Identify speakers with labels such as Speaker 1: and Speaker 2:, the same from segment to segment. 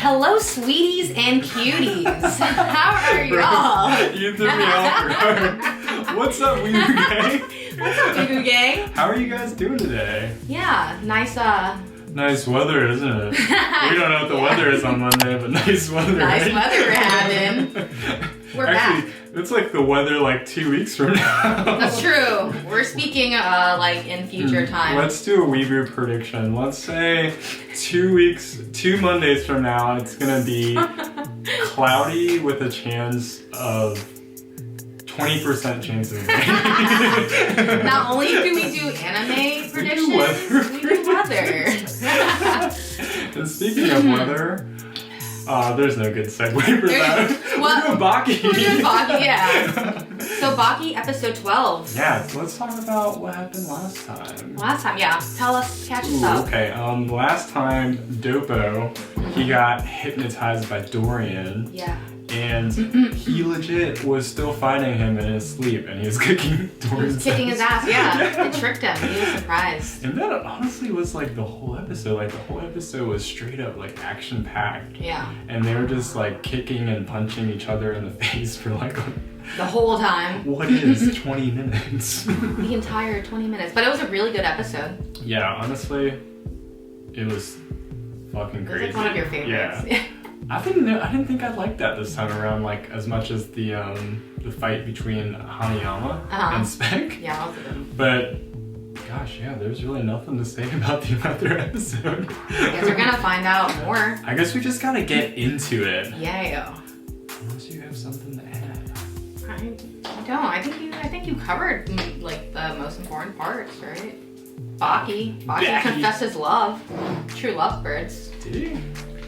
Speaker 1: Hello, sweeties and cuties. How are y'all?
Speaker 2: You threw me off. What's up, WIBUGANG?
Speaker 1: What's up, WIBUGANG?
Speaker 2: How are you guys doing today?
Speaker 1: Yeah, nice,
Speaker 2: Nice weather, isn't it? We don't know what the weather is on Monday, but nice weather.
Speaker 1: Nice
Speaker 2: right?
Speaker 1: weather we're having. We're
Speaker 2: Actually,
Speaker 1: back.
Speaker 2: it's like the weather like 2 weeks from now.
Speaker 1: That's true. We're speaking like in future time.
Speaker 2: Let's do a Weebu prediction. Let's say 2 Mondays from now, it's gonna be cloudy with a chance of 20% chance of rain.
Speaker 1: Not only can we do anime predictions, we do weather.
Speaker 2: And speaking of weather, there's no good segue for that.
Speaker 1: What?
Speaker 2: We're doing Baki.
Speaker 1: We're doing Baki, yeah. So Baki episode 12.
Speaker 2: Yeah, so let's talk about what happened last time.
Speaker 1: Last time, yeah. Tell us, catch us up.
Speaker 2: Okay, last time, Dopo, he got hypnotized by Dorian.
Speaker 1: Yeah.
Speaker 2: And he legit was still fighting him in his sleep, and he was kicking Dorian's
Speaker 1: He was kicking his ass, yeah. It tricked him. He was surprised.
Speaker 2: And that honestly was like the whole episode. Like the whole episode was straight up like action packed.
Speaker 1: Yeah.
Speaker 2: And they were just like kicking and punching each other in the face for like
Speaker 1: the whole time.
Speaker 2: What is 20 minutes?
Speaker 1: The entire 20 minutes. But it was a really good episode.
Speaker 2: Yeah, honestly, it was fucking crazy.
Speaker 1: It was like one of your favorites.
Speaker 2: Yeah. I didn't think I'd like that this time around, like as much as the fight between Hanayama and Spec.
Speaker 1: Yeah, that was good.
Speaker 2: But gosh, yeah, there's really nothing to say about the other episode.
Speaker 1: I guess we're gonna find out more.
Speaker 2: I guess we just gotta get into it.
Speaker 1: Yeah.
Speaker 2: Unless you have something to add.
Speaker 1: I don't. I think you covered like the most important parts, right? Baki confessed his love. True lovebirds.
Speaker 2: Did he?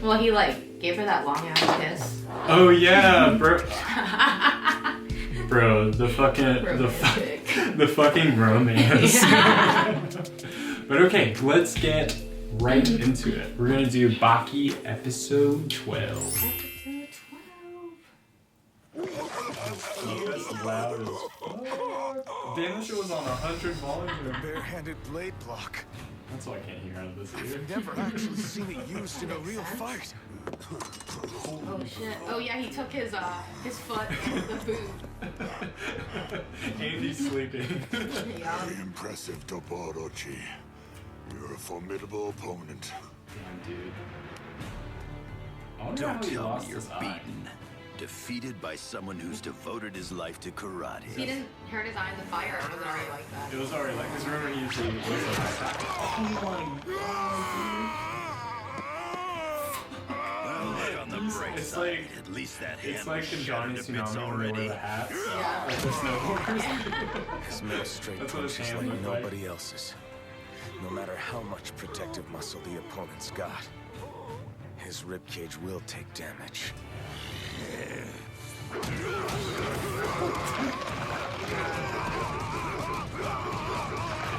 Speaker 1: Well, he like gave her that long ass kiss.
Speaker 2: Oh yeah, bro. Bro, the fucking romance.
Speaker 1: Yeah.
Speaker 2: But okay, let's get right into it. We're gonna do Baki episode 12.
Speaker 1: Episode 12.
Speaker 2: That's loud as fuck. Damn, this shit was on 100 volume.
Speaker 3: A barehanded blade block.
Speaker 2: That's why I can't hear out of this either.
Speaker 3: I've never actually seen it used in a real fight.
Speaker 1: Oh shit. Oh yeah, he took his foot in the boot.
Speaker 2: Andy's sleeping.
Speaker 1: Yeah.
Speaker 4: Very impressive, Dopo and Dorian. You're a formidable opponent.
Speaker 2: Damn, dude. I wonder
Speaker 5: Don't
Speaker 2: how he
Speaker 5: tell
Speaker 2: lost
Speaker 5: me you're
Speaker 2: his eye.
Speaker 5: beaten. Defeated by someone who's devoted his life to karate.
Speaker 1: He didn't hurt his eye in the fire, or was it already like that?
Speaker 2: It was already like, because remember he usually was like that. Oh my
Speaker 5: Well, look on the bright
Speaker 2: It's
Speaker 5: side.
Speaker 2: like-
Speaker 5: At least that
Speaker 2: It's
Speaker 5: hand
Speaker 2: like
Speaker 5: was
Speaker 2: in
Speaker 5: shattered
Speaker 2: Johnny
Speaker 5: to bits
Speaker 2: Tsunami when they wear
Speaker 5: already.
Speaker 2: the hats.
Speaker 1: Yeah.
Speaker 2: Like the snowboarders.
Speaker 3: His middle straight
Speaker 2: That's what his
Speaker 3: punches
Speaker 2: hand
Speaker 3: like
Speaker 2: looked like.
Speaker 3: nobody else's. No matter how much protective muscle the opponent's got, his ribcage will take damage.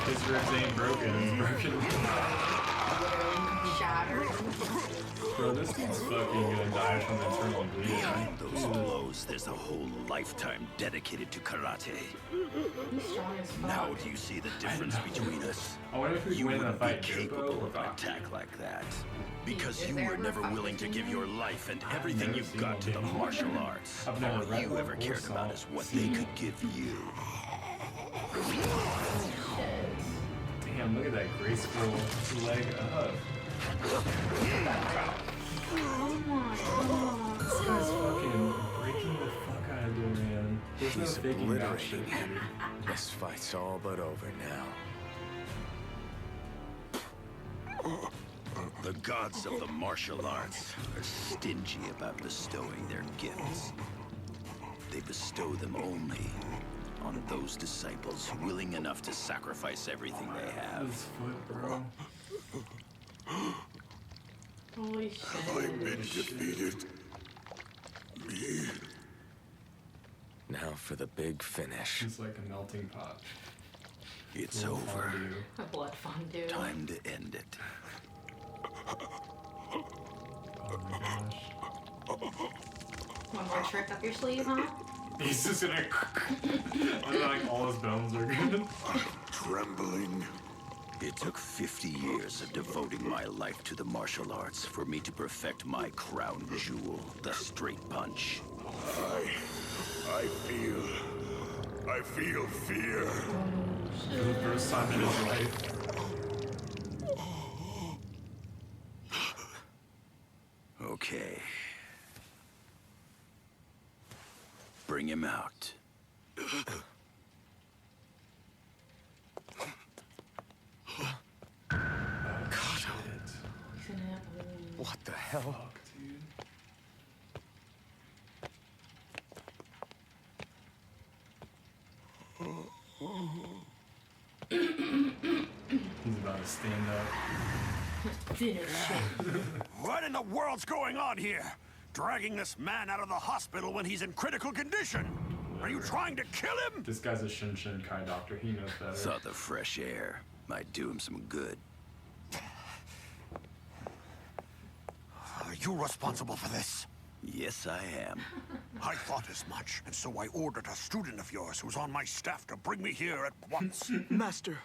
Speaker 2: His ribs ain't broken, it's broken.
Speaker 1: Shattered.
Speaker 2: Bro, this dude's fucking gonna die from internal bleeding.
Speaker 5: Behind those blows, there's a whole lifetime dedicated to karate.
Speaker 1: He's strong as fuck.
Speaker 5: Now do you see the difference between us?
Speaker 2: I wonder if we
Speaker 5: You
Speaker 2: win in a
Speaker 5: wouldn't be
Speaker 2: fight, Dopo
Speaker 5: capable
Speaker 2: or
Speaker 5: of an
Speaker 2: Baki.
Speaker 5: attack like that. Because
Speaker 1: Is
Speaker 5: you
Speaker 1: there
Speaker 5: were
Speaker 1: ever a
Speaker 5: never
Speaker 1: fight
Speaker 5: willing to
Speaker 1: between
Speaker 5: give
Speaker 1: them?
Speaker 5: your life and
Speaker 2: I've
Speaker 5: everything
Speaker 2: never
Speaker 5: you've
Speaker 2: seen
Speaker 5: got to the
Speaker 2: one.
Speaker 5: martial arts.
Speaker 2: I've never
Speaker 5: All
Speaker 2: read
Speaker 5: you
Speaker 2: one
Speaker 5: ever
Speaker 2: or
Speaker 5: cared
Speaker 2: saw
Speaker 5: about is what they
Speaker 2: one.
Speaker 5: could give you.
Speaker 2: Damn, look at that graceful leg up.
Speaker 1: Oh my god.
Speaker 2: This guy's fucking breaking the fuck out of Dorian. There's no
Speaker 3: He's
Speaker 2: faking that shit,
Speaker 3: obliterating him.
Speaker 2: dude.
Speaker 3: This fight's all but over now.
Speaker 5: The gods of the martial arts are stingy about bestowing their gifts. They bestow them only on those disciples willing enough to sacrifice everything they have.
Speaker 2: His foot, bro.
Speaker 1: Holy
Speaker 4: I've
Speaker 1: shit.
Speaker 4: been defeated. Me.
Speaker 3: Now for the big finish.
Speaker 2: He's like a melting pot.
Speaker 5: It's
Speaker 2: Little
Speaker 5: over.
Speaker 2: fondue.
Speaker 1: A blood fondue.
Speaker 5: Time to end it.
Speaker 2: Oh my gosh.
Speaker 1: One more trick up your sleeve, huh?
Speaker 2: He's just gonna. Like all his bones are good.
Speaker 4: Trembling.
Speaker 5: It took 50 years of devoting my life to the martial arts for me to perfect my crown jewel, the straight punch.
Speaker 4: I feel fear.
Speaker 2: For the first time in his life.
Speaker 5: Okay. Bring him out.
Speaker 3: What the hell?
Speaker 2: Fuck, dude. He's about to stand up.
Speaker 6: What in the world's going on here? Dragging this man out of the hospital when he's in critical condition. Are you trying to kill him?
Speaker 2: This guy's a Shinshinkai doctor. He knows better.
Speaker 5: Thought the fresh air might do him some good.
Speaker 6: Are you responsible for this?
Speaker 5: Yes, I am.
Speaker 6: I thought as much, and so I ordered a student of yours who's on my staff to bring me here at once.
Speaker 3: Master,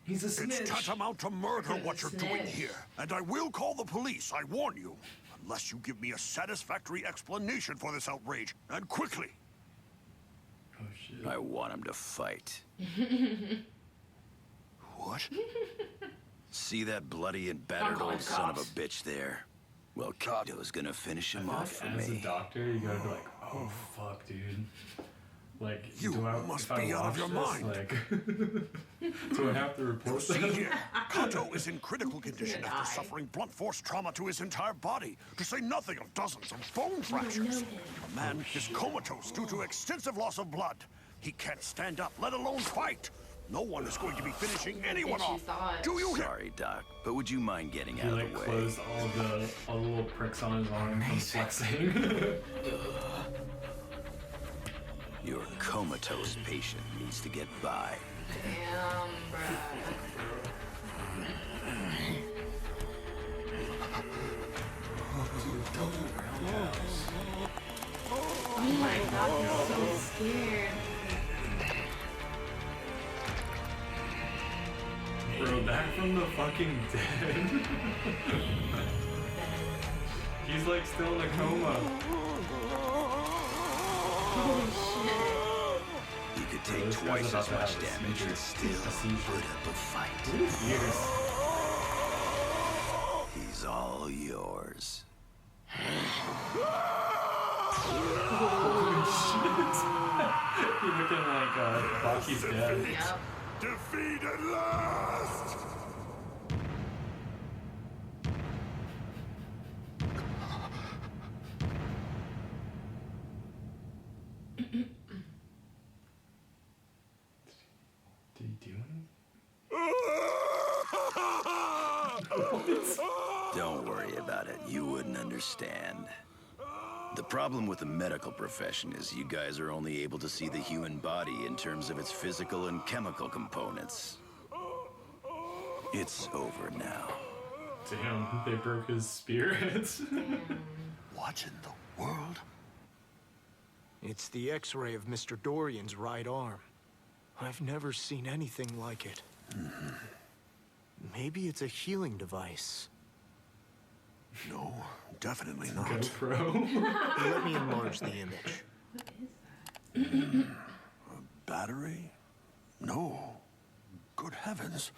Speaker 2: He's a snitch.
Speaker 6: It's tantamount to murder what you're doing
Speaker 1: Snitch.
Speaker 6: here. And I will call the police, I warn you. Unless you give me a satisfactory explanation for this outrage. And quickly.
Speaker 2: Oh shit.
Speaker 5: I want him to fight.
Speaker 6: What?
Speaker 5: See that bloody and battered
Speaker 1: calling
Speaker 5: old son of a
Speaker 1: cops.
Speaker 5: bitch there? Well, Kato's gonna finish
Speaker 2: I
Speaker 5: him
Speaker 2: feel
Speaker 5: off
Speaker 2: like
Speaker 5: for
Speaker 2: as a
Speaker 5: me.
Speaker 2: doctor, you gotta be like, oh fuck, dude. Like,
Speaker 6: You
Speaker 2: do I,
Speaker 6: must
Speaker 2: if I
Speaker 6: be out of
Speaker 2: watch
Speaker 6: your
Speaker 2: this,
Speaker 6: mind.
Speaker 2: Like, do I have to report
Speaker 6: See
Speaker 2: that?
Speaker 6: here, Kato is in critical condition
Speaker 1: gonna
Speaker 6: after
Speaker 1: die.
Speaker 6: suffering blunt force trauma to his entire body, to say nothing of dozens of bone fractures. The man is comatose due to extensive loss of blood. He can't stand up, let alone fight. No one is going to be finishing anyone
Speaker 1: Bitch, you
Speaker 6: off.
Speaker 1: thought.
Speaker 6: Do you hear?
Speaker 5: Sorry, Doc, but would you mind getting
Speaker 2: He
Speaker 5: out
Speaker 2: like
Speaker 5: of the way?
Speaker 2: closed all the little pricks on his arm from flexing.
Speaker 5: Your comatose patient needs to get by.
Speaker 1: Damn, bruh. Oh my god, I'm so scared.
Speaker 2: Bro, back from the fucking dead. He's like still in a coma.
Speaker 1: Holy shit.
Speaker 5: You could take
Speaker 2: This guy's
Speaker 5: twice
Speaker 2: about
Speaker 5: as
Speaker 2: to
Speaker 5: much
Speaker 2: have a
Speaker 5: damage
Speaker 2: seizure.
Speaker 5: and still
Speaker 2: A seizure.
Speaker 5: put up a fight.
Speaker 2: Years.
Speaker 5: He's all yours.
Speaker 2: You're looking like Baki's dead.
Speaker 1: Yep.
Speaker 4: Defeat at last!
Speaker 2: Did he do anything?
Speaker 5: Don't worry about it. You wouldn't understand. The problem with the medical profession is you guys are only able to see the human body in terms of its physical and chemical components. It's over now.
Speaker 2: Damn, they broke his spirit.
Speaker 6: What in the world?
Speaker 3: it's the X-ray of Mr. Dorian's right arm. I've never seen anything like it. Maybe it's a healing device.
Speaker 6: No, definitely not.
Speaker 2: GoPro.
Speaker 3: Let me enlarge the image.
Speaker 1: What is that?
Speaker 6: Battery? No. Good heavens.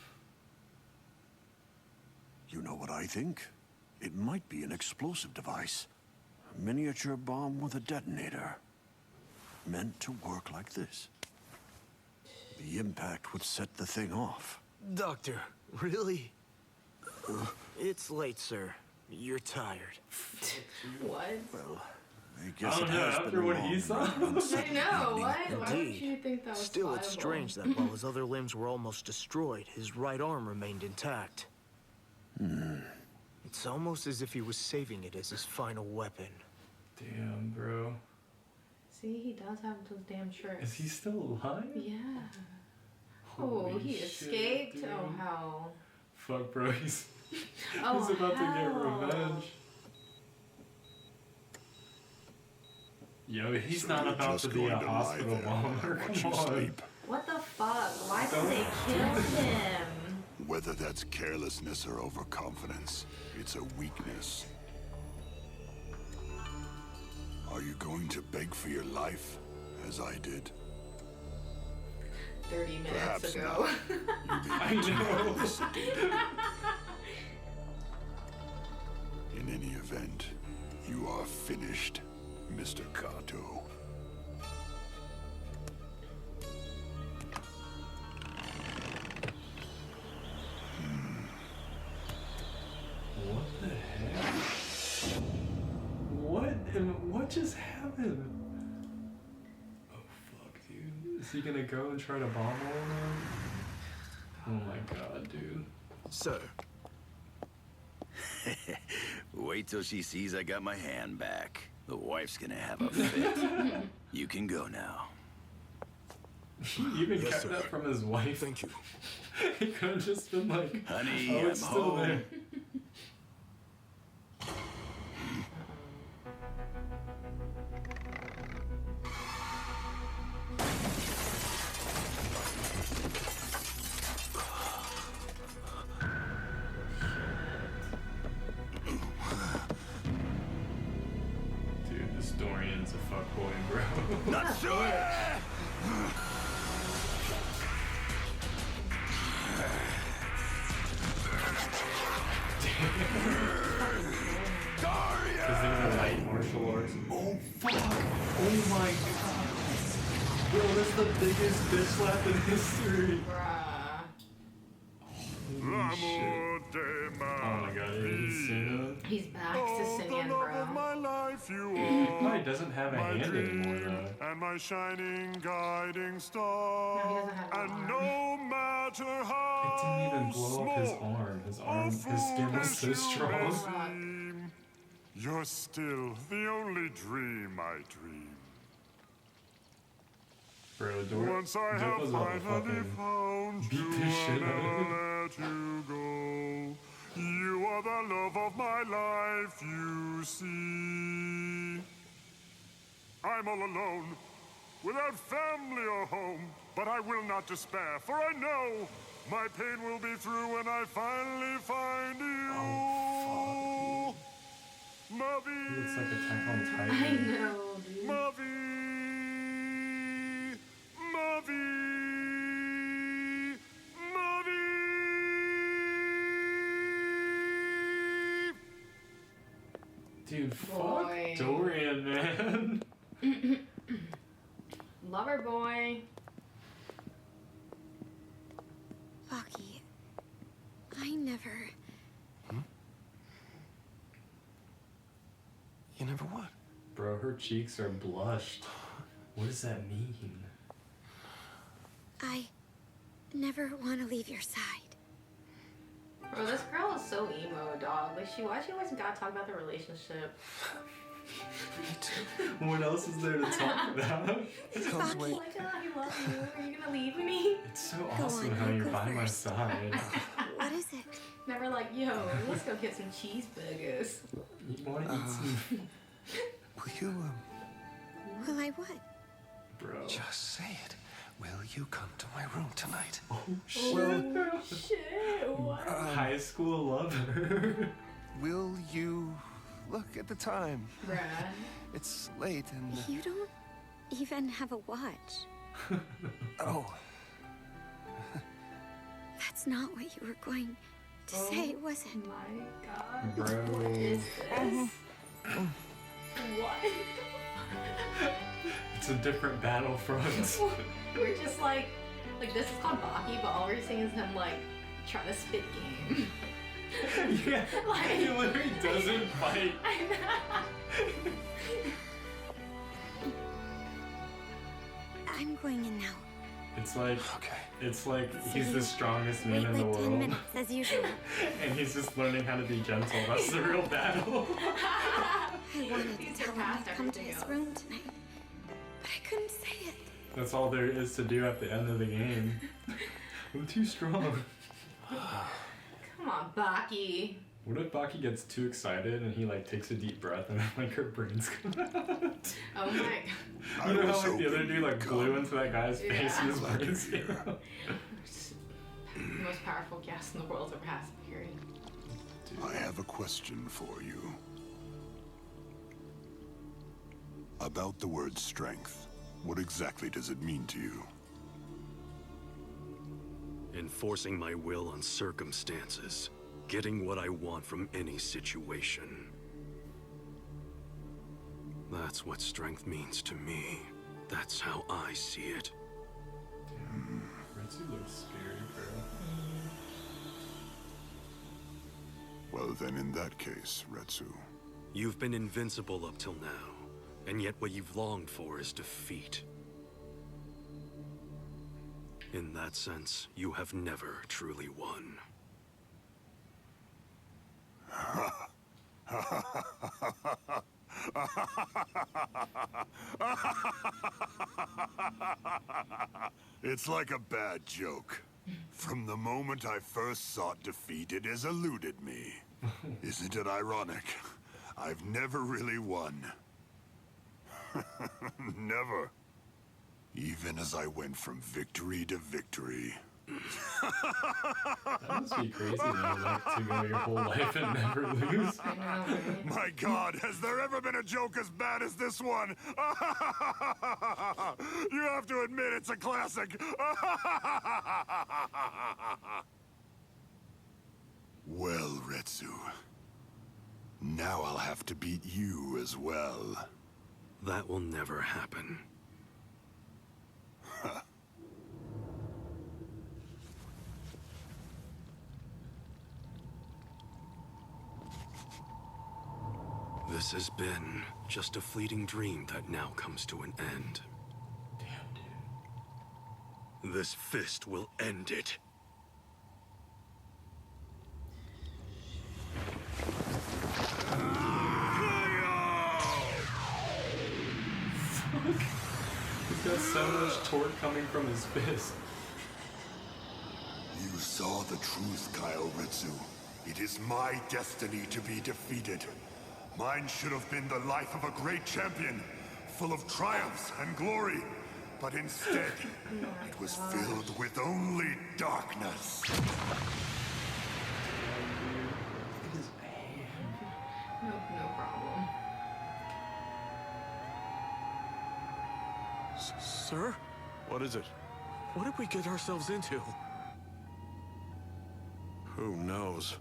Speaker 6: You know what I think? It might be an explosive device. A miniature bomb with a detonator. Meant to work like this. The impact would set the thing off.
Speaker 3: Doctor, really? It's late, sir. You're tired.
Speaker 1: What?
Speaker 6: Well, I guess
Speaker 2: Oh,
Speaker 6: it
Speaker 2: no,
Speaker 6: has
Speaker 2: after
Speaker 6: been a
Speaker 2: what
Speaker 6: long
Speaker 2: he saw?
Speaker 6: and
Speaker 1: I
Speaker 6: unsettling
Speaker 1: know,
Speaker 6: evening.
Speaker 1: what? Why would
Speaker 3: Indeed.
Speaker 1: you think that was
Speaker 3: Still, it's
Speaker 1: viable?
Speaker 3: strange that while his other limbs were almost destroyed, his right arm remained intact. It's almost as if he was saving it as his final weapon.
Speaker 2: Damn, bro.
Speaker 1: See, he does have those damn shirts.
Speaker 2: Is he still alive?
Speaker 1: Yeah.
Speaker 2: Holy
Speaker 1: Oh, he
Speaker 2: shit,
Speaker 1: escaped?
Speaker 2: dude.
Speaker 1: Oh, how?
Speaker 2: Fuck, bro. He's
Speaker 1: Oh,
Speaker 2: about to get
Speaker 1: hell.
Speaker 2: revenge. Yo, he's not
Speaker 4: You're
Speaker 2: about
Speaker 4: just
Speaker 2: to be
Speaker 4: going
Speaker 2: a
Speaker 4: to lie
Speaker 2: hospital
Speaker 4: there
Speaker 2: bomber.
Speaker 4: and watch
Speaker 2: Come
Speaker 4: you
Speaker 2: on.
Speaker 4: sleep.
Speaker 1: What the fuck? Why did they kill him?
Speaker 4: Whether Whether that's carelessness or overconfidence, it's a weakness. Are you going to beg for your life, as I did?
Speaker 1: 30 minutes
Speaker 4: Perhaps
Speaker 1: ago.
Speaker 4: not. You
Speaker 2: I know.
Speaker 4: In any event, you are finished, Mr. Kato.
Speaker 2: What the heck? What just happened? Oh fuck, dude. Is he gonna go and try to bomb all of them? Oh my god, dude.
Speaker 3: Sir. Wait till she sees I got my hand back. The wife's gonna have a fit. You can go now.
Speaker 2: He even
Speaker 4: Yes,
Speaker 2: kept
Speaker 4: sir.
Speaker 2: that from his wife.
Speaker 4: Thank you.
Speaker 2: He could have just been like,
Speaker 3: Honey,
Speaker 2: oh,
Speaker 3: I'm
Speaker 2: it's still
Speaker 3: home.
Speaker 2: there. Dude, this Dorian's a fuckboy, bro.
Speaker 3: Not sure!
Speaker 2: Because they're gonna light martial arts. Oh fuck! Oh my god! Bro, that's the biggest bitch slap in history!
Speaker 1: Bruh.
Speaker 2: Holy shit. Oh my god, he's singing.
Speaker 1: He's back to singing,
Speaker 4: love of
Speaker 1: bro.
Speaker 4: my life you
Speaker 2: No,
Speaker 4: are.
Speaker 2: he doesn't have a
Speaker 4: My
Speaker 2: hand anymore
Speaker 4: dream
Speaker 2: though.
Speaker 4: and my shining guiding star.
Speaker 1: No, he doesn't have an
Speaker 4: and
Speaker 1: arm.
Speaker 4: no matter how
Speaker 2: It didn't even blow up his
Speaker 4: small
Speaker 2: arm. His
Speaker 4: or
Speaker 2: arm, his skin was so
Speaker 4: foolish you
Speaker 2: strong.
Speaker 4: may seem, you're still the only dream I dream.
Speaker 2: Bro,
Speaker 4: Once I have
Speaker 2: Dopo's about to
Speaker 4: finally
Speaker 2: fucking
Speaker 4: found
Speaker 2: beat
Speaker 4: you,
Speaker 2: the
Speaker 4: I'll
Speaker 2: shit out of
Speaker 4: never
Speaker 2: him.
Speaker 4: let you go. You are the love of my life, you see. I'm all alone, without family or home, but I will not despair, for I know my pain will be through when I finally find you.
Speaker 2: Oh,
Speaker 4: Mavi,
Speaker 2: He looks like Attack on
Speaker 1: I
Speaker 2: Titan.
Speaker 1: know, dude.
Speaker 4: Mavi, Mavi, Mavi.
Speaker 2: Dude, fuck
Speaker 1: Boy.
Speaker 2: Dorian, man.
Speaker 1: Lover boy.
Speaker 7: Baki, I never...
Speaker 3: You never what?
Speaker 2: Bro, her cheeks are blushed. What does that mean?
Speaker 7: I never want to leave your side.
Speaker 1: Bro, this girl is so emo, dog. Like, why she always gotta talk about the relationship?
Speaker 2: What else is there to talk about?
Speaker 7: Baki,
Speaker 1: Like, oh, I love you. Are you gonna leave me?
Speaker 2: It's so
Speaker 7: Go
Speaker 2: awesome
Speaker 7: on,
Speaker 2: how
Speaker 7: you
Speaker 2: you're
Speaker 7: go
Speaker 2: by my
Speaker 7: first.
Speaker 2: side.
Speaker 7: what is it?
Speaker 1: Never like, yo, let's go get some cheeseburgers.
Speaker 2: You want to eat some...
Speaker 3: Will you,
Speaker 7: Will I what?
Speaker 2: Bro.
Speaker 3: just say it? Will you come to my room tonight?
Speaker 2: Oh,
Speaker 1: Oh, shit. What?
Speaker 2: High school lover.
Speaker 3: Will you look at the time?
Speaker 1: Bruh.
Speaker 3: It's late and...
Speaker 7: You don't even have a watch.
Speaker 3: Oh,
Speaker 7: That's not what you were going to say, was it?
Speaker 1: My god.
Speaker 2: Bro.
Speaker 1: What is this? What?
Speaker 2: It's a different battlefront.
Speaker 1: We're just like this is called Baki, but all we're seeing is him like trying to spit game.
Speaker 2: Yeah,
Speaker 1: Like-
Speaker 2: he literally doesn't fight.
Speaker 7: I'm going in now.
Speaker 2: It's like,
Speaker 3: okay.
Speaker 2: it's like
Speaker 7: So
Speaker 2: he's
Speaker 7: you
Speaker 2: the strongest man
Speaker 7: Wait
Speaker 2: in the
Speaker 7: like 10
Speaker 2: world,
Speaker 7: minutes, as usual.
Speaker 2: and he's just learning how to be gentle. That's the real battle.
Speaker 7: I wanted to
Speaker 1: These
Speaker 7: tell
Speaker 1: are
Speaker 7: him
Speaker 1: past
Speaker 7: I'd come to
Speaker 1: everything
Speaker 7: his
Speaker 1: else.
Speaker 7: room tonight, but I couldn't say it.
Speaker 2: That's all there is to do at the end of the game. I'm too strong.
Speaker 1: Come on, Baki.
Speaker 2: What if Baki gets too excited and he like takes a deep breath and like her brains come out?
Speaker 1: Oh my god.
Speaker 2: You know
Speaker 4: I was
Speaker 2: how like the other
Speaker 4: hoping
Speaker 2: dude like
Speaker 4: you'd
Speaker 2: blew
Speaker 4: come.
Speaker 2: into that guy's face and his
Speaker 4: Glad
Speaker 2: brains
Speaker 4: you're
Speaker 2: came
Speaker 4: here.
Speaker 2: out?
Speaker 1: Most most powerful gas in the world ever has, period.
Speaker 4: I have a question for you. About the word strength. What exactly does it mean to you?
Speaker 8: Enforcing my will on circumstances. Getting what I want from any situation. That's what strength means to me. That's how I see it.
Speaker 2: Retsu looks scary, bro.
Speaker 4: Well then, in that case, Retsu.
Speaker 8: You've been invincible up till now, and yet what you've longed for is defeat. In that sense, you have never truly won.
Speaker 4: It's like a bad joke. From the moment I first sought defeat, it has eluded me. Isn't it ironic? I've never really won. Never. Even as I went from victory to victory.
Speaker 2: That must be crazy though, like to go your whole life and never lose.
Speaker 1: I know, right?
Speaker 4: My God, has there ever been a joke as bad as this one? You have to admit it's a classic. Well, Retsu. Now I'll have to beat you as well.
Speaker 8: That will never happen. This has been just a fleeting dream that now comes to an end.
Speaker 2: Damn, dude.
Speaker 8: This fist will end it.
Speaker 2: He's got so much torque coming from his fist.
Speaker 4: You saw the truth, Kyle Retsu. It is my destiny to be defeated. Mine should have been the life of a great champion, full of triumphs and glory. But instead, it was filled with only darkness.
Speaker 1: No problem.
Speaker 9: Sir?
Speaker 6: What is it?
Speaker 9: What did we get ourselves into?
Speaker 6: Who knows?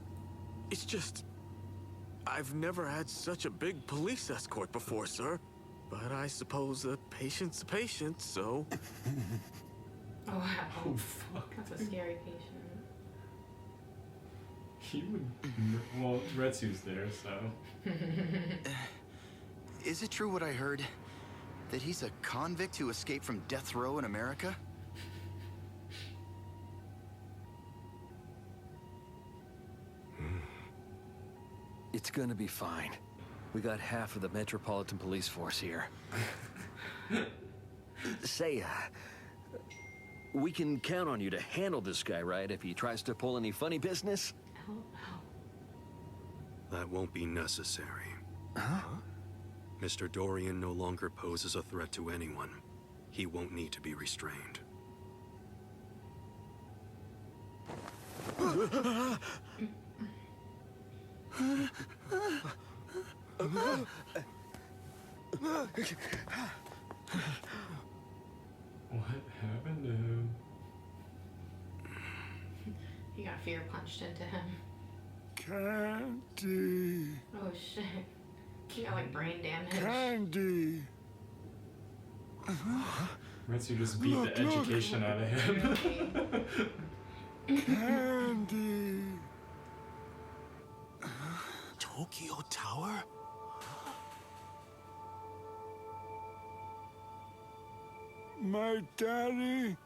Speaker 9: It's just... I've never had such a big police escort before, sir. But I suppose a patient's a patient, so...
Speaker 1: Oh, wow.
Speaker 2: Oh, fuck.
Speaker 1: That's a scary patient.
Speaker 2: He would... Well, Retsu's there, so...
Speaker 10: Is it true what I heard? That he's a convict who escaped from death row in America?
Speaker 11: It's gonna be fine. We got half of the Metropolitan Police Force here. Say, we can count on you to handle this guy, right? If he tries to pull any funny business?
Speaker 1: Oh.
Speaker 8: That won't be necessary.
Speaker 11: Huh?
Speaker 8: Mr. Dorian no longer poses a threat to anyone. He won't need to be restrained.
Speaker 2: What happened to him?
Speaker 1: He got fear punched into him.
Speaker 4: Candy.
Speaker 1: Oh shit. He got like brain damage.
Speaker 4: Candy.
Speaker 2: Retsu just beat the education out of him.
Speaker 4: Candy.
Speaker 9: Tokyo Tower?
Speaker 4: My daddy,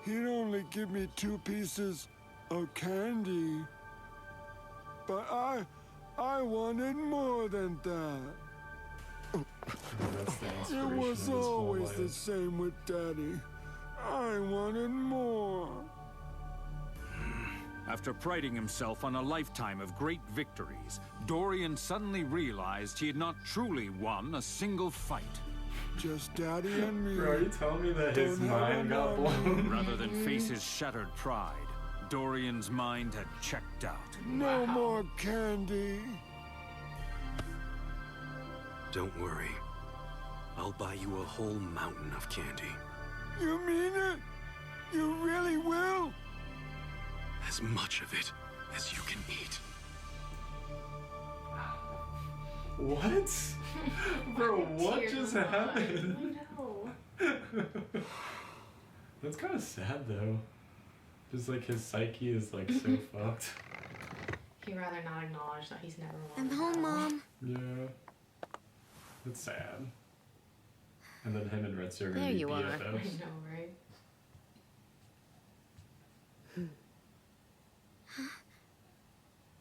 Speaker 4: he'd only give me 2 pieces of candy. But I wanted more than that.
Speaker 2: That's the
Speaker 4: It
Speaker 2: inspiration
Speaker 4: was
Speaker 2: of his whole
Speaker 4: always the
Speaker 2: life.
Speaker 4: same with Daddy. I wanted more.
Speaker 12: After priding himself on a lifetime of great victories, Dorian suddenly realized he had not truly won a single fight.
Speaker 4: Just Daddy and me.
Speaker 2: Bro, are you telling me that his
Speaker 4: Don't have
Speaker 2: mind got
Speaker 4: enough.
Speaker 2: blown?
Speaker 12: Rather than face his shattered pride, Dorian's mind had checked out.
Speaker 4: No more candy.
Speaker 8: Don't worry. I'll buy you a whole mountain of candy.
Speaker 4: You mean it? You really will?
Speaker 8: As much of it as you can eat.
Speaker 2: What? Bro, what just happened?
Speaker 1: Oh
Speaker 2: That's kind of sad though. Just like his psyche is like so fucked.
Speaker 1: He'd rather not acknowledge that he's never won.
Speaker 7: I'm home, Mom.
Speaker 2: Yeah. That's sad. And then him and Retsu are gonna
Speaker 7: There
Speaker 2: be
Speaker 7: you are.
Speaker 1: I
Speaker 2: BFFs.
Speaker 1: know, right?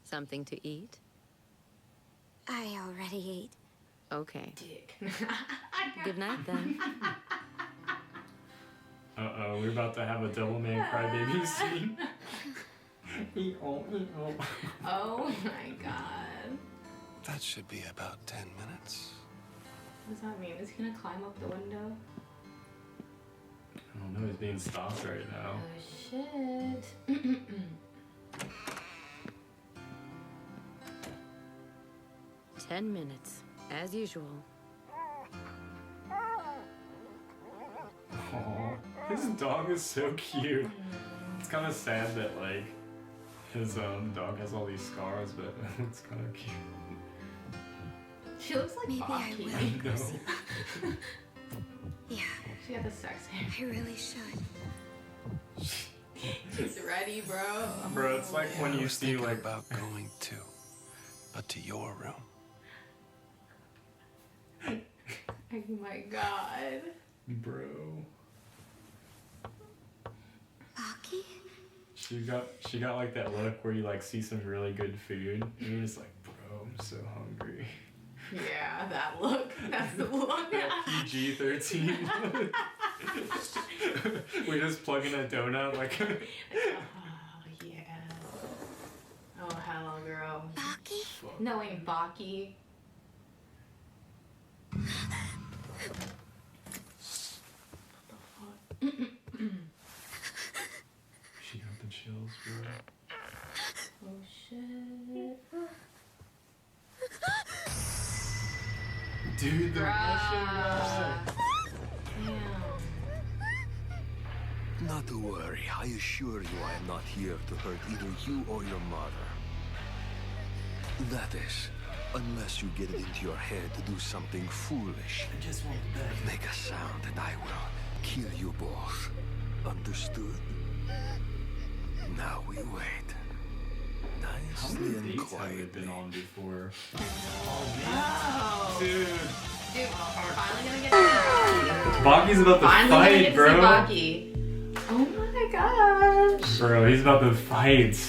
Speaker 13: Something to eat?
Speaker 7: I already ate.
Speaker 13: Okay.
Speaker 1: Dick.
Speaker 13: Good night then.
Speaker 2: Uh-oh, we're about to have a Devilman Crybaby scene.
Speaker 1: Oh my god.
Speaker 3: That should be about 10 minutes.
Speaker 1: What does that mean? Is he gonna climb up the window?
Speaker 2: I don't know, he's being stopped right now.
Speaker 1: Oh shit.
Speaker 13: 10 minutes, as usual.
Speaker 2: Aww, his dog is so cute. It's kind of sad that like his dog has all these scars, but it's kind of cute.
Speaker 1: She looks like
Speaker 7: Maybe
Speaker 1: Baki.
Speaker 7: I will.
Speaker 2: No.
Speaker 7: Yeah,
Speaker 1: She got the sex hair.
Speaker 7: I really should.
Speaker 1: She's ready, bro.
Speaker 2: Bro, it's like when you see like
Speaker 3: about going too, but to your room.
Speaker 1: Oh my god.
Speaker 2: bro.
Speaker 7: Baki?
Speaker 2: She got like that look where you like see some really good food and you're just like, bro, I'm so hungry.
Speaker 1: Yeah, that look. That's the look.
Speaker 2: PG-13. We just plug in a donut like.
Speaker 1: Oh yeah. Oh hello, girl.
Speaker 7: Baki?
Speaker 1: No, ain't Baki.
Speaker 2: She got the chills, bro.
Speaker 1: Oh shit.
Speaker 2: Dude, the Russian guy.
Speaker 1: Damn.
Speaker 3: Not to worry, I assure you I am not here to hurt either you or your mother. That is, unless you get it into your head to do something foolish.
Speaker 2: I just want to beg.
Speaker 3: Make a sound and I will kill you both. Understood? Now we wait.
Speaker 2: How
Speaker 3: Nicely
Speaker 2: many
Speaker 3: and
Speaker 2: dates have we
Speaker 3: quietly.
Speaker 2: been on before?
Speaker 1: Oh.
Speaker 2: Dude.
Speaker 1: Dude, we're finally gonna get to
Speaker 2: Baki's about to
Speaker 1: finally gonna
Speaker 2: fight,
Speaker 1: get
Speaker 2: bro.
Speaker 1: to see Baki. Oh my gosh.
Speaker 2: Bro, he's about to fight.
Speaker 1: He's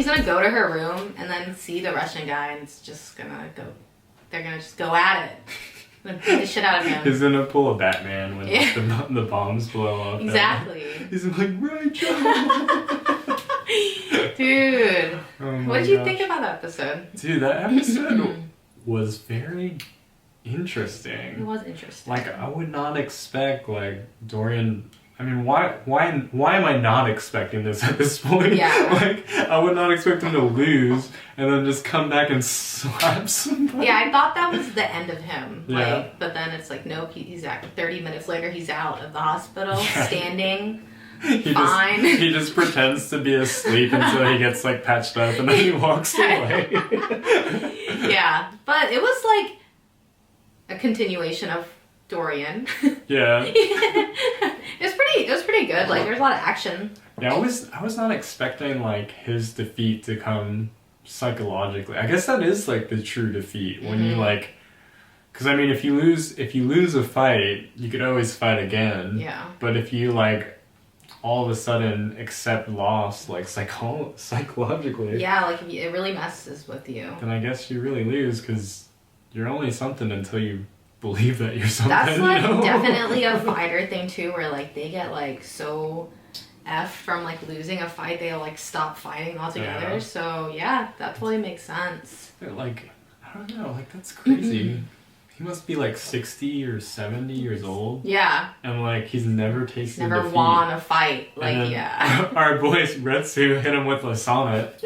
Speaker 1: gonna go to her room and then see the Russian guy and it's just gonna go. They're gonna just go at it. Gonna beat the shit out of him.
Speaker 2: He's gonna pull a Batman when the bombs blow up.
Speaker 1: Exactly.
Speaker 2: He's like, right, Joe.
Speaker 1: Dude,
Speaker 2: Oh my
Speaker 1: what did you
Speaker 2: gosh.
Speaker 1: think about that episode?
Speaker 2: Dude, that episode was very interesting.
Speaker 1: It was interesting.
Speaker 2: Like, I would not expect, like, Dorian... I mean, why am I not expecting this at this point?
Speaker 1: Yeah.
Speaker 2: Like, I would not expect him to lose and then just come back and slap somebody.
Speaker 1: Yeah, I thought that was the end of him.
Speaker 2: Yeah.
Speaker 1: Like, but then it's like, nope, he's out. 30 minutes later, he's out of the hospital, standing, fine.
Speaker 2: He just pretends to be asleep until he gets, like, patched up and then he walks away.
Speaker 1: Yeah, but it was like a continuation of Dorian.
Speaker 2: Yeah.
Speaker 1: It was pretty good. Like, there's a lot of action.
Speaker 2: Yeah, I was not expecting, like, his defeat to come psychologically. I guess that is, like, the true defeat. When you, like... Because, I mean, if you lose a fight, you could always fight again.
Speaker 1: Yeah.
Speaker 2: But if you, like, all of a sudden accept loss, like, psychologically...
Speaker 1: Yeah, like, it really messes with you.
Speaker 2: Then I guess you really lose, because you're only something until you believe that you're something.
Speaker 1: That's, like,
Speaker 2: you know?
Speaker 1: definitely a fighter thing, too, where, like, they get, like, so effed from, like, losing a fight, they'll, like, stop fighting altogether.
Speaker 2: Yeah.
Speaker 1: So, yeah, that totally makes sense.
Speaker 2: Like, I don't know, like, that's crazy. he must be like 60 or 70 years old.
Speaker 1: Yeah.
Speaker 2: And like he's never tasted
Speaker 1: Never
Speaker 2: defeat.
Speaker 1: won a fight.
Speaker 2: And
Speaker 1: Like,
Speaker 2: then
Speaker 1: yeah.
Speaker 2: our boy Retsu hit him with a sonnet.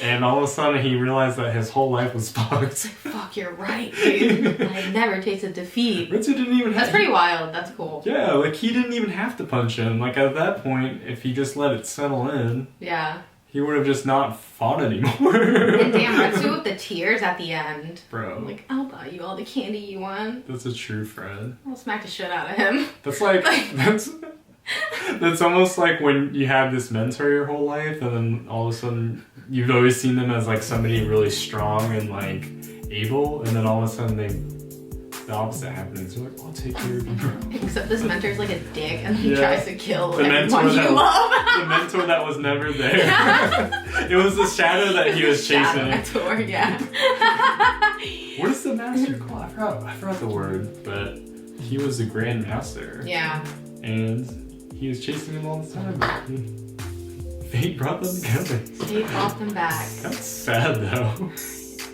Speaker 2: And all of a sudden he realized that his whole life was fucked.
Speaker 1: Fuck, you're right, dude. I never tasted defeat.
Speaker 2: Retsu didn't even
Speaker 1: That's pretty wild. That's cool.
Speaker 2: Yeah, like he didn't even have to punch him. Like at that point, if he just let it settle in,
Speaker 1: Yeah.
Speaker 2: he would have just not fought anymore.
Speaker 1: And damn, Retsu with the tears at the end.
Speaker 2: Bro.
Speaker 1: Like, I'll buy you all the candy you want.
Speaker 2: That's a true friend.
Speaker 1: I'll smack the shit out of him.
Speaker 2: That's like, that's almost like when you have this mentor your whole life and then all of a sudden you've always seen them as like somebody really strong and like able, and then all of a sudden the opposite happens. They're like, I'll take care of you, bro.
Speaker 1: Except this mentor's like a dick and he tries to kill
Speaker 2: the
Speaker 1: everyone
Speaker 2: mentor
Speaker 1: you love.
Speaker 2: The mentor that was never there. It was the shadow that he was chasing.
Speaker 1: Shadow mentor, yeah.
Speaker 2: What is the master called? I forgot the word, but he was the Grand Master.
Speaker 1: Yeah.
Speaker 2: And he was chasing him all the time. Fate brought them together.
Speaker 1: Fate brought them back.
Speaker 2: That's sad though.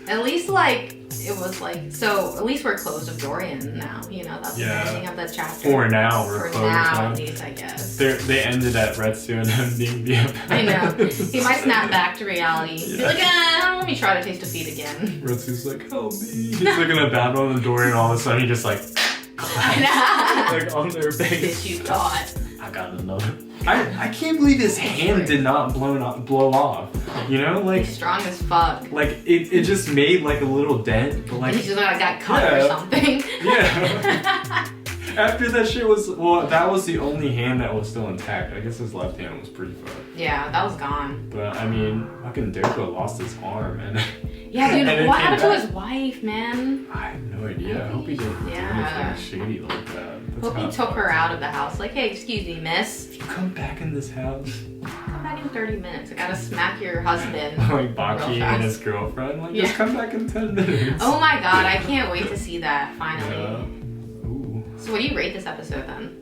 Speaker 1: At least like it was like, so at least we're closed with Dorian now, you know, that's the ending of that chapter.
Speaker 2: For now, we're
Speaker 1: For
Speaker 2: closed.
Speaker 1: now, at least, I guess.
Speaker 2: They ended at Retsu and him being BFF.
Speaker 1: I know. He might snap back to reality. Be like, let me try to taste defeat again.
Speaker 2: Retsu's like, help me. He's like in a battle and Dorian all of a sudden he just like claps, like on their base.
Speaker 1: Bitch, you thought.
Speaker 2: I got another. I can't believe his hand did not blow off. You know, like
Speaker 1: He's strong as fuck.
Speaker 2: like it just made like a little dent, but like
Speaker 1: He's just like got cut or something.
Speaker 2: Yeah. After that shit was, well, that was the only hand that was still intact. I guess his left hand was pretty fucked.
Speaker 1: Yeah, that was gone.
Speaker 2: But I mean, fucking Doko lost his arm and
Speaker 1: Yeah, dude,
Speaker 2: and
Speaker 1: what happened to his wife, man?
Speaker 2: I have no idea. I hope he didn't do anything shady like that.
Speaker 1: Hope he took her out of the house. Like, hey, excuse me, miss.
Speaker 2: You come back in this house.
Speaker 1: Come back in 30 minutes. I gotta smack your husband.
Speaker 2: Like Baki and his girlfriend. Like, just come back in 10 minutes.
Speaker 1: Oh my god, I can't wait to see that, finally.
Speaker 2: Yeah.
Speaker 1: So what do you rate this episode then?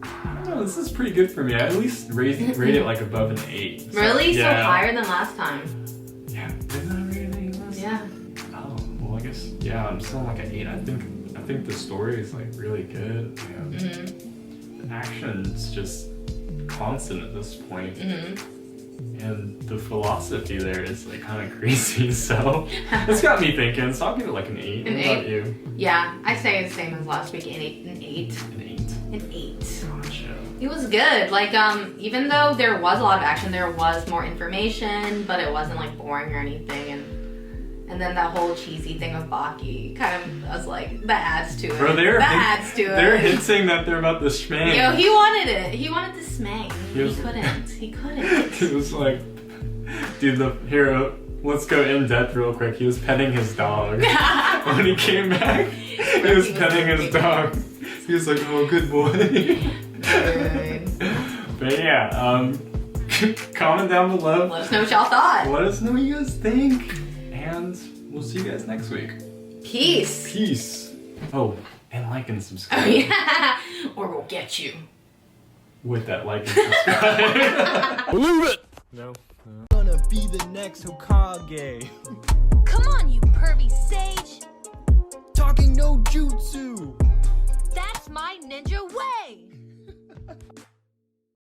Speaker 2: I don't know, this is pretty good for me. I at least rate it like above an 8. So,
Speaker 1: Really?
Speaker 2: yeah.
Speaker 1: So higher than last time?
Speaker 2: Yeah, didn't I rate it last time?
Speaker 1: Yeah.
Speaker 2: Oh, well I guess, yeah, I'm still like an 8. I think the story is like really good. And the action's just constant at this point. And the philosophy there is like kind of crazy, so it's got me thinking. So I'll give it like an 8.
Speaker 1: An
Speaker 2: What
Speaker 1: 8?
Speaker 2: about you?
Speaker 1: Yeah, I'd say the same as last week. An 8. An 8. An 8.
Speaker 2: Gotcha.
Speaker 1: It was good. Like, even though there was a lot of action, there was more information, but it wasn't like boring or anything. And then that whole cheesy thing of Baki kind of was like, that adds to it.
Speaker 2: Bro,
Speaker 1: that adds to it.
Speaker 2: They're hinting that they're about to smang.
Speaker 1: Yo, he wanted it. He wanted to smang.
Speaker 2: He was-
Speaker 1: He couldn't. He couldn't.
Speaker 2: He was like, dude, the hero, let's go in depth real quick. He was petting his dog. When he came back, he was petting his dog. He was like, oh, good boy. But yeah, comment down below.
Speaker 1: Let us know what y'all thought.
Speaker 2: Let us know what you guys think. And we'll see you guys next week.
Speaker 1: Peace.
Speaker 2: Peace. Oh, and like and subscribe.
Speaker 1: Oh, yeah. Or we'll get you.
Speaker 2: With that like and subscribe.
Speaker 9: Believe it!
Speaker 2: No.
Speaker 14: Gonna be the next Hokage.
Speaker 15: Come on, you pervy sage!
Speaker 14: Talking no jutsu.
Speaker 15: That's my ninja way!